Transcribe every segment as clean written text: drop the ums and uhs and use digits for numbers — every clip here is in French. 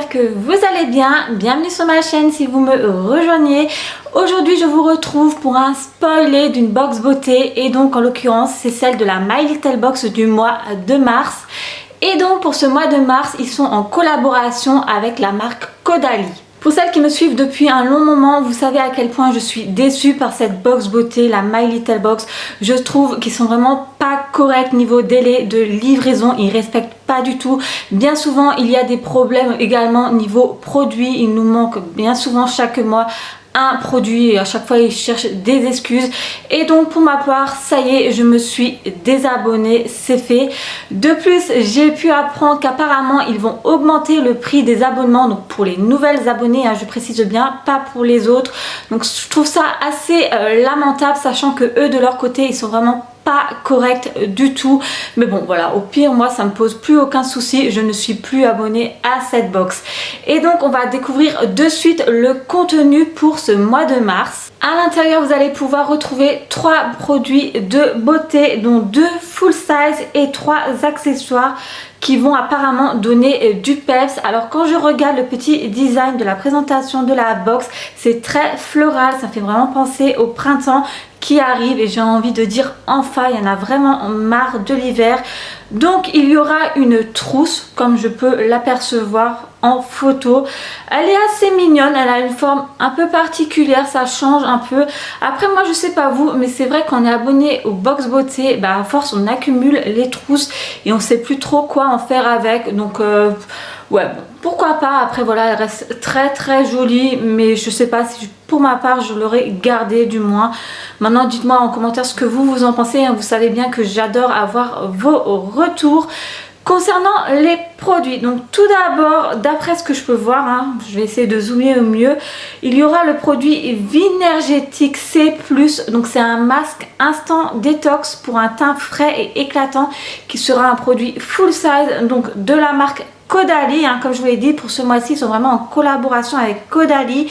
j'espère que vous allez bien. Bienvenue sur ma chaîne si vous me rejoignez. Aujourd'hui je vous retrouve pour un spoiler d'une box beauté et donc en l'occurrence c'est celle de la My Little Box du mois de mars. Et donc pour ce mois de mars ils sont en collaboration avec la marque Caudalie. Pour celles qui me suivent depuis un long moment, vous savez à quel point je suis déçue par cette box beauté, la My Little Box. Je trouve qu'ils sont vraiment pas corrects niveau délai de livraison, ils respectent pas du tout. Bien souvent, il y a des problèmes également niveau produit, il nous manque bien souvent chaque mois un produit et à chaque fois ils cherchent des excuses et donc pour ma part ça y est, je me suis désabonnée, c'est fait. De plus j'ai pu apprendre qu'apparemment ils vont augmenter le prix des abonnements, donc pour les nouvelles abonnées, hein, je précise bien, pas pour les autres. Donc je trouve ça assez lamentable, sachant que eux de leur côté ils sont vraiment pas correct du tout, mais bon voilà, au pire moi ça me pose plus aucun souci, je ne suis plus abonnée à cette box. Et donc on va découvrir de suite le contenu pour ce mois de mars. À l'intérieur vous allez pouvoir retrouver 3 produits de beauté, dont 2 full size et 3 accessoires qui vont apparemment donner du peps. Alors quand je regarde le petit design de la présentation de la box, c'est très floral, ça fait vraiment penser au printemps qui arrive et j'ai envie de dire enfin, il y en a vraiment marre de l'hiver. Donc il y aura une trousse comme je peux l'apercevoir en photo. Elle est assez mignonne, elle a une forme un peu particulière, ça change un peu. Après moi je sais pas vous, mais c'est vrai qu'on est abonné au box beauté, bah à force on accumule les trousses et on sait plus trop quoi en faire avec. Donc ouais, bon, pourquoi pas. Après voilà, elle reste très jolie, mais je sais pas si pour ma part je l'aurais gardée du moins. Maintenant dites-moi en commentaire ce que vous en pensez, hein. Vous savez bien que j'adore avoir vos retours concernant les produits. Donc tout d'abord, d'après ce que je peux voir, hein, je vais essayer de zoomer au mieux, il y aura le produit Vinergetic C+, donc c'est un masque instant détox pour un teint frais et éclatant qui sera un produit full size, donc de la marque Caudalie, hein, comme je vous l'ai dit, pour ce mois-ci ils sont vraiment en collaboration avec Caudalie.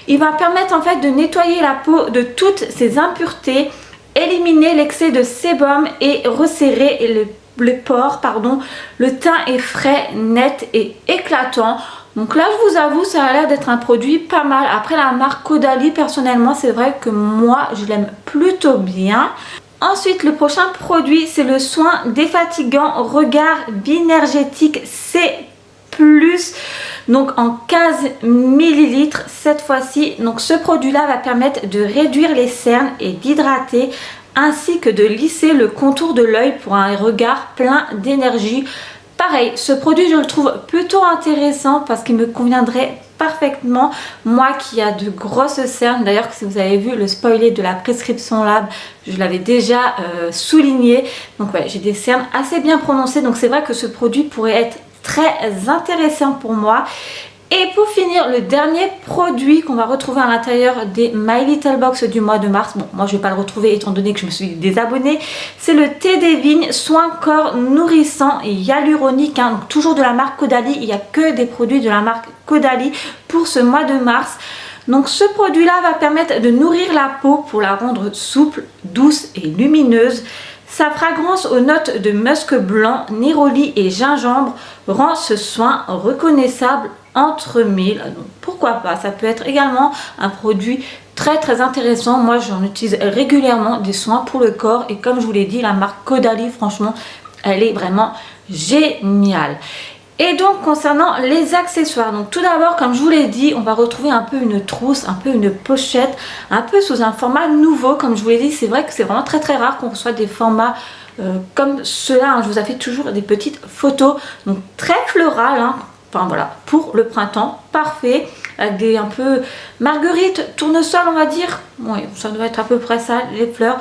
Il va permettre en fait de nettoyer la peau de toutes ses impuretés, éliminer l'excès de sébum et resserrer les pores, pardon. Le teint est frais, net et éclatant. Donc là je vous avoue ça a l'air d'être un produit pas mal. Après la marque Caudalie, personnellement c'est vrai que moi je l'aime plutôt bien. Ensuite le prochain produit c'est le soin défatigant Regard Vinergetic C+, donc en 15 ml cette fois-ci. Donc ce produit là va permettre de réduire les cernes et d'hydrater, ainsi que de lisser le contour de l'œil pour un regard plein d'énergie. Pareil, ce produit je le trouve plutôt intéressant parce qu'il me conviendrait parfaitement, moi qui a de grosses cernes. D'ailleurs si vous avez vu le spoiler de la Prescription Lab, je l'avais déjà souligné. Donc ouais, j'ai des cernes assez bien prononcées, donc c'est vrai que ce produit pourrait être très intéressant pour moi. Et pour finir, le dernier produit qu'on va retrouver à l'intérieur des My Little Box du mois de mars, bon moi je vais pas le retrouver étant donné que je me suis désabonnée, c'est le thé des vignes soin corps nourrissant et hyaluronique, hein, donc toujours de la marque Caudalie. Il n'y a que des produits de la marque Caudalie pour ce mois de mars. Donc ce produit là va permettre de nourrir la peau pour la rendre souple, douce et lumineuse. Sa fragrance aux notes de musc blanc, néroli et gingembre rend ce soin reconnaissable entre mille. Donc pourquoi pas, ça peut être également un produit très intéressant. Moi j'en utilise régulièrement des soins pour le corps et comme je vous l'ai dit, la marque Caudalie franchement elle est vraiment géniale. Et donc concernant les accessoires, donc tout d'abord comme je vous l'ai dit, on va retrouver un peu une trousse, un peu une pochette, un peu sous un format nouveau. Comme je vous l'ai dit, c'est vrai que c'est vraiment très rare qu'on reçoit des formats comme ceux-là, hein. Je vous ai fait toujours des petites photos, donc très floral, hein. Enfin voilà, pour le printemps, parfait, avec des un peu marguerite, tournesol on va dire. Oui, ça doit être à peu près ça, les fleurs.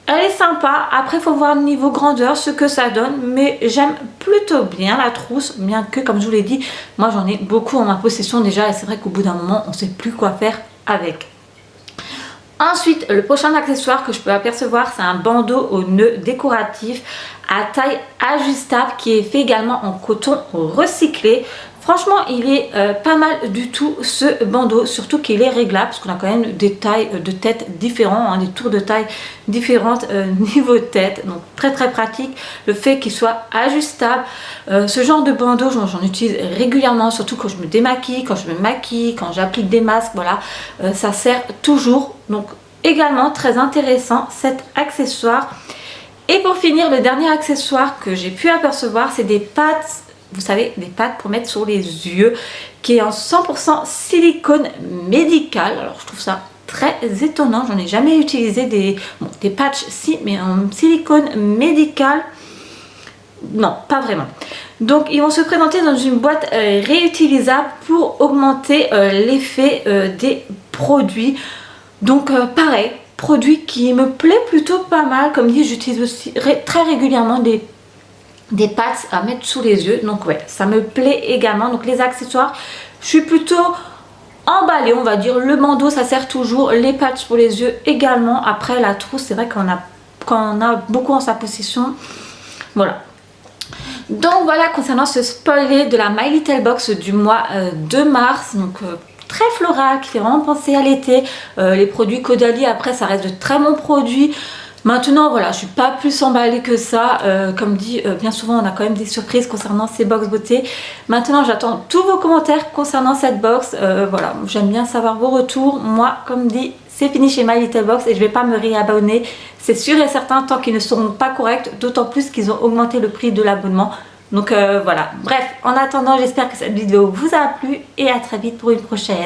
Elle est sympa, après il faut voir niveau grandeur ce que ça donne, mais j'aime plutôt bien la trousse, bien que comme je vous l'ai dit, moi j'en ai beaucoup en ma possession déjà et c'est vrai qu'au bout d'un moment on ne sait plus quoi faire avec. Ensuite, le prochain accessoire que je peux apercevoir, c'est un bandeau au nœud décoratif à taille ajustable qui est fait également en coton recyclé. Franchement, il est pas mal du tout ce bandeau, surtout qu'il est réglable parce qu'on a quand même des tailles de tête différents, hein, des tours de taille différentes niveau tête. Donc très pratique. Le fait qu'il soit ajustable. Ce genre de bandeau, j'en utilise régulièrement, surtout quand je me démaquille, quand je me maquille, quand j'applique des masques. Voilà, ça sert toujours. Donc également très intéressant cet accessoire. Et pour finir, le dernier accessoire que j'ai pu apercevoir, c'est des pattes. Vous savez, des pattes pour mettre sur les yeux, qui est en 100% silicone médical. Alors je trouve ça très étonnant, j'en ai jamais utilisé des patchs si, mais en silicone médical, non, pas vraiment. Donc ils vont se présenter dans une boîte réutilisable pour augmenter l'effet des produits. Donc pareil, produit qui me plaît plutôt pas mal. Comme dit, j'utilise aussi très régulièrement des pattes à mettre sous les yeux, donc ouais, ça me plaît également. Donc les accessoires, je suis plutôt emballée, on va dire. Le bandeau, ça sert toujours, les patchs pour les yeux également. Après la trousse, c'est vrai qu'on a beaucoup en sa possession, voilà. Donc voilà, concernant ce spoilé de la My Little Box du mois de mars, donc très floral, qui fait vraiment penser à l'été. Les produits Caudalie, après ça reste de très bons produits. Maintenant voilà, je suis pas plus emballée que ça. Comme dit, bien souvent on a quand même des surprises concernant ces box beauté. Maintenant j'attends tous vos commentaires concernant cette box. Voilà, j'aime bien savoir vos retours. Moi, comme dit, c'est fini chez My Little Box et je vais pas me réabonner, c'est sûr et certain, tant qu'ils ne seront pas corrects, d'autant plus qu'ils ont augmenté le prix de l'abonnement. Donc voilà, bref, en attendant, j'espère que cette vidéo vous a plu et à très vite pour une prochaine.